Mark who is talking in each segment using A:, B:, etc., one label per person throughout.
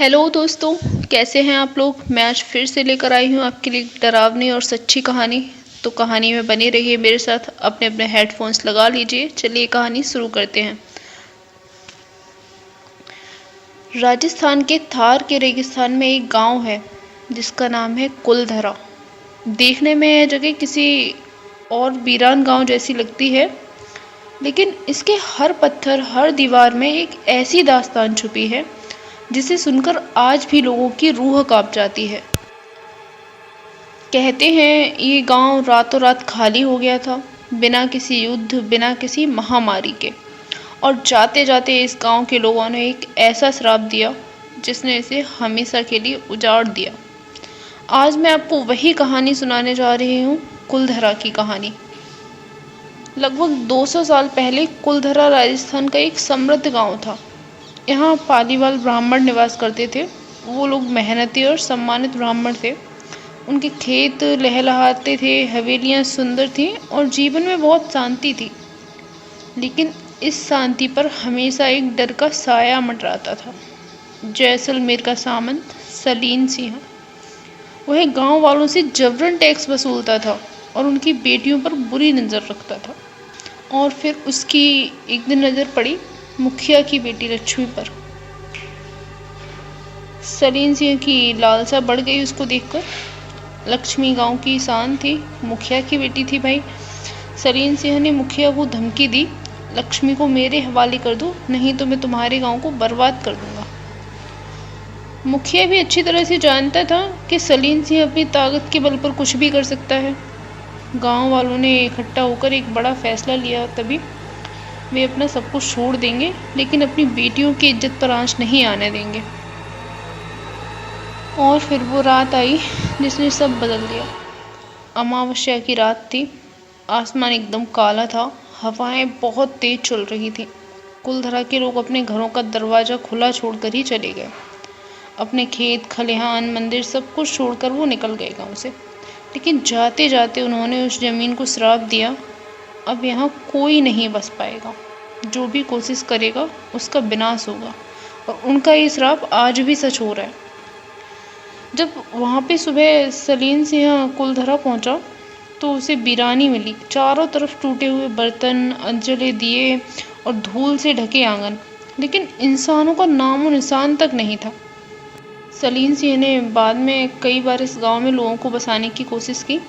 A: Hello दोस्तों, कैसे हैं आप लोग। मैं आज फिर से लेकर आई हूँ आपके लिए एक डरावनी और सच्ची कहानी। तो कहानी में बने रहिए मेरे साथ, अपने अपने हेडफोन्स लगा लीजिए। चलिए कहानी शुरू करते हैं। राजस्थान के थार के रेगिस्तान में एक गांव है जिसका नाम है कुलधरा। देखने में यह जगह किसी और वीरान गांव जैसी लगती है, लेकिन इसके हर पत्थर, हर दीवार में एक ऐसी दास्तान छुपी है जिसे सुनकर आज भी लोगों की रूह कांप जाती है। कहते हैं ये गांव रातों रात खाली हो गया था, बिना किसी युद्ध, बिना किसी महामारी के। और जाते जाते इस गांव के लोगों ने एक ऐसा श्राप दिया जिसने इसे हमेशा के लिए उजाड़ दिया। आज मैं आपको वही कहानी सुनाने जा रही हूँ, कुलधरा की कहानी। लगभग 200 साल पहले कुलधरा राजस्थान का एक समृद्ध गांव था। यहाँ पालीवाल ब्राह्मण निवास करते थे। वो लोग मेहनती और सम्मानित ब्राह्मण थे। उनके खेत लहलहाते थे, हवेलियाँ सुंदर थीं और जीवन में बहुत शांति थी। लेकिन इस शांति पर हमेशा एक डर का साया मंडराता था। जैसलमेर का सामंत सलीम सिंह, वह गांव वालों से जबरन टैक्स वसूलता था और उनकी बेटियों पर बुरी नज़र रखता था। और फिर उसकी एक दिन नज़र पड़ी मुखिया की बेटी लक्ष्मी पर। सलीम सिंह की लालसा बढ़ गई उसको देखकर। लक्ष्मी गांव की शान थी, मुखिया की बेटी थी भाई। सलीम सिंह ने मुखिया को धमकी दी, लक्ष्मी को मेरे हवाले कर दो, नहीं तो मैं तुम्हारे गांव को बर्बाद कर दूंगा। मुखिया भी अच्छी तरह से जानता था कि सलीम सिंह अपनी ताकत के बल पर कुछ भी कर सकता है। गांव वालों ने इकट्ठा होकर एक बड़ा फैसला लिया। तभी वे अपना सब कुछ छोड़ देंगे, लेकिन अपनी बेटियों की इज्जत पर आंच नहीं आने देंगे। और फिर वो रात आई जिसने सब बदल दिया। अमावस्या की रात थी। आसमान एकदम काला था, हवाएं बहुत तेज चल रही थी। कुलधरा के लोग अपने घरों का दरवाज़ा खुला छोड़कर ही चले गए। अपने खेत, खलिहान, मंदिर सब कुछ छोड़कर वो निकल गए गांव से। लेकिन जाते जाते उन्होंने उस जमीन को श्राप दिया, अब यहाँ कोई नहीं बस पाएगा। जो भी कोशिश करेगा उसका विनाश होगा। और उनका ये श्राप आज भी सच हो रहा है। जब वहाँ पे सुबह सलीम सिंह कुलधरा पहुँचा तो उसे वीरानी मिली। चारों तरफ टूटे हुए बर्तन, जले दिए और धूल से ढके आंगन, लेकिन इंसानों का नामो निशान तक नहीं था। सलीम सिंह ने बाद में कई बार इस गांव में लोगों को बसाने की कोशिश की,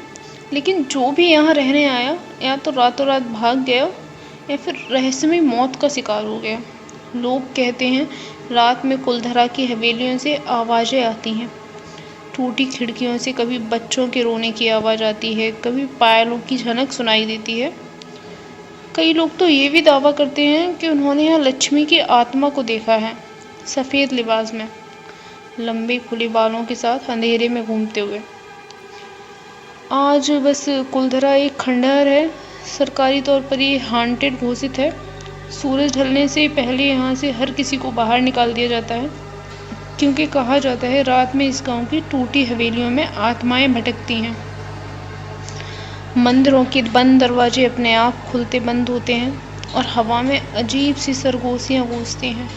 A: लेकिन जो भी यहाँ रहने आया या तो रातों रात भाग गया या फिर रहस्यमय मौत का शिकार हो गया। लोग कहते हैं रात में कुलधरा की हवेलियों से आवाज़ें आती हैं। टूटी खिड़कियों से कभी बच्चों के रोने की आवाज़ आती है, कभी पायलों की झनक सुनाई देती है। कई लोग तो ये भी दावा करते हैं कि उन्होंने यहाँ लक्ष्मी की आत्मा को देखा है, सफ़ेद लिबास में, लंबे खुले बालों के साथ अंधेरे में घूमते हुए। आज बस कुलधरा एक खंडहर है। सरकारी तौर पर ये हांटेड घोषित है। सूरज ढलने से पहले यहाँ से हर किसी को बाहर निकाल दिया जाता है, क्योंकि कहा जाता है रात में इस गांव की टूटी हवेलियों में आत्माएं भटकती हैं। मंदिरों के बंद दरवाजे अपने आप खुलते बंद होते हैं और हवा में अजीब सी सरगोशियाँ गूंजती हैं।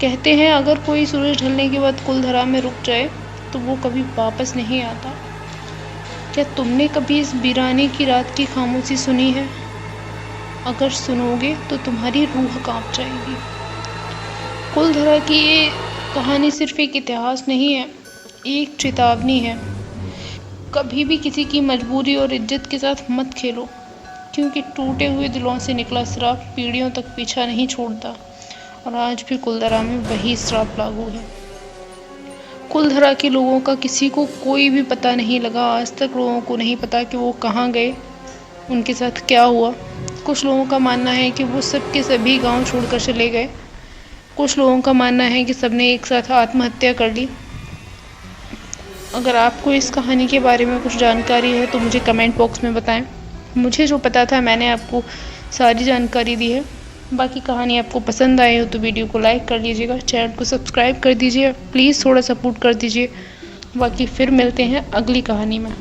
A: कहते हैं अगर कोई सूरज ढलने के बाद कुलधरा में रुक जाए तो वो कभी वापस नहीं आता। क्या तुमने कभी इस वीराने की रात की खामोशी सुनी है? अगर सुनोगे तो तुम्हारी रूह कांप जाएगी। कुलधरा की ये कहानी सिर्फ एक इतिहास नहीं है, एक चेतावनी है। कभी भी किसी की मजबूरी और इज्जत के साथ मत खेलो, क्योंकि टूटे हुए दिलों से निकला श्राप पीढ़ियों तक पीछा नहीं छोड़ता। और आज भी कुलधरा में वही श्राप लागू है। कुलधरा के लोगों का किसी को कोई भी पता नहीं लगा। आज तक लोगों को नहीं पता कि वो कहाँ गए, उनके साथ क्या हुआ। कुछ लोगों का मानना है कि वो सब के सभी गांव छोड़कर चले गए। कुछ लोगों का मानना है कि सबने एक साथ आत्महत्या कर ली। अगर आपको इस कहानी के बारे में कुछ जानकारी है तो मुझे कमेंट बॉक्स में बताएं। मुझे जो पता था मैंने आपको सारी जानकारी दी है। बाकी कहानी आपको पसंद आई हो तो वीडियो को लाइक कर लीजिएगा, चैनल को सब्सक्राइब कर दीजिए, प्लीज़ थोड़ा सपोर्ट कर दीजिए। बाकी फिर मिलते हैं अगली कहानी में।